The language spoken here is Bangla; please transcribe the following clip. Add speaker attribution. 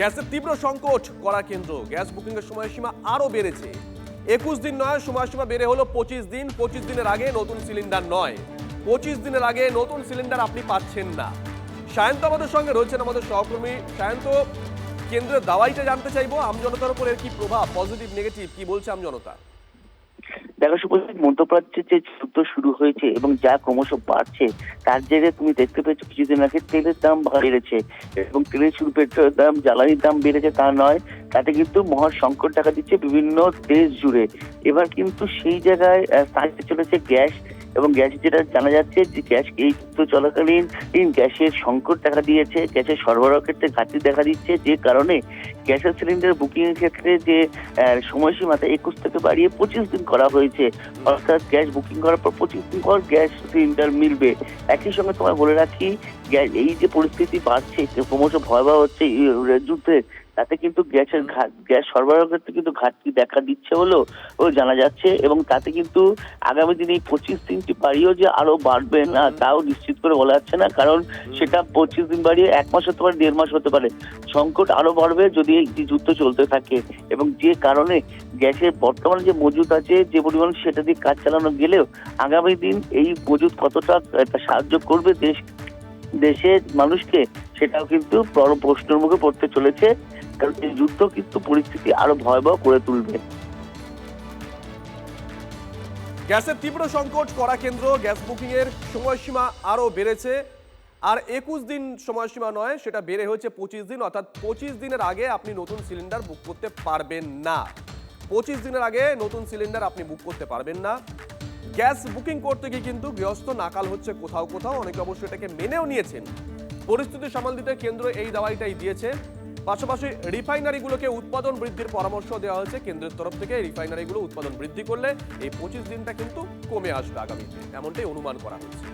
Speaker 1: গ্যাসের তীব্র সংকট করা কেন্দ্র গ্যাস বুকিং এর সময়সীমা আরো বেড়েছে। 21 দিন নয়, সময়সীমা বেড়ে হলো 25 দিন। 25 দিনের আগে নতুন সিলিন্ডার নয়, 25 দিনের আগে নতুন সিলিন্ডার আপনি পাচ্ছেন না। সায়ন্ত আমাদের সঙ্গে রয়েছেন, আমাদের সহকর্মী সায়ন্ত। কেন্দ্রের দাওয়াইটা জানতে চাইবো, আমজনতার উপর এর কি প্রভাব, পজিটিভ নেগেটিভ কি বলছে আমজনতা?
Speaker 2: দেখো শুভজিৎ, মধ্যপ্রাচ্যে যে যুদ্ধ শুরু হয়েছে এবং যা ক্রমশ বাড়ছে, তার জায়গায় তুমি দেখতে পেয়েছো কিছুদিন আগে তেলের দাম বেড়েছে এবং তেলের শুধু পেট্রোলের দাম, জ্বালানির দাম বেড়েছে তা নয়, তাতে কিন্তু মহা সংকট দেখা দিচ্ছে বিভিন্ন দেশ জুড়ে। এবার কিন্তু সেই জায়গায় আসতে চলেছে গ্যাস, এবং গ্যাস যেটা জানা যাচ্ছে যে গ্যাস এই যুদ্ধ চলাকালীন গ্যাসের সংকট দেখা দিয়েছে, গ্যাসের সরবরাহ ক্ষেত্রে ঘাটতি দেখা দিচ্ছে, যে কারণে গ্যাসের সিলিন্ডার বুকিং এর ক্ষেত্রে যে সময়সীমাটা 21 থেকে বাড়িয়ে 25 দিন করা হয়েছে। অর্থাৎ গ্যাস বুকিং করার পর 25 দিন পর গ্যাস সিলিন্ডার মিলবে। একই সঙ্গে তোমায় বলে রাখি, এই যে পরিস্থিতি বাড়ছে, ক্রমশ ভয়াবহ হচ্ছে যুদ্ধে, তাতে কিন্তু গ্যাস সরবরাহ ক্ষেত্রে কিন্তু ঘাটতি দেখা দিচ্ছে বলেও জানা যাচ্ছে, এবং তাতে কিন্তু আগামী দিনে এই 25 দিনটি বাড়িয়েও যে আরো বাড়বে না তাও নিশ্চিত করে বলা যাচ্ছে না, কারণ সেটা 25 দিন বাড়িয়ে 1 মাস হতে পারে, 1.5 মাস হতে পারে। সংকট আরো বাড়বে যদি এই যুদ্ধ চলতে থাকে, এবং যে কারণে গ্যাসের বর্তমানে যে মজুদ আছে যে পরিমাণ, সেটা দিয়ে কাজ চালানো গেলেও আগামী দিন এই মজুদ কতটা সাহায্য করবে দেশের মানুষকে, সেটাও কিন্তু বড় প্রশ্নের মুখে পড়তে চলেছে, কারণ এই যুদ্ধ কিন্তু পরিস্থিতি আরো ভয়াবহ করে তুলবে।
Speaker 1: গ্যাসের তীব্র সংকট করা কেন্দ্র গ্যাস বুকিং এর সময়সীমা আরো বেড়েছে। আর 21 দিন সময়সীমা নয়, সেটা বেড়ে হয়েছে 25 দিন। অর্থাৎ 25 দিনের আগে আপনি নতুন সিলিন্ডার বুক করতে পারবেন না। 25 দিনের আগে নতুন সিলিন্ডার আপনি বুক করতে পারবেন না। গ্যাস বুকিং করতে গিয়ে কিন্তু গৃহস্থ নাকাল হচ্ছে কোথাও কোথাও, অনেকে অবশ্যই এটাকে মেনেও নিয়েছেন। পরিস্থিতি সামাল দিতে কেন্দ্র এই দাওয়াইটাই দিয়েছে। পাশাপাশি রিফাইনারিগুলোকে উৎপাদন বৃদ্ধির পরামর্শ দেওয়া হয়েছে কেন্দ্রের তরফ থেকে। রিফাইনারিগুলো উৎপাদন বৃদ্ধি করলে এই 25 দিনটা কিন্তু কমে আসবে আগামী দিন, এমনটাই অনুমান করা হচ্ছে।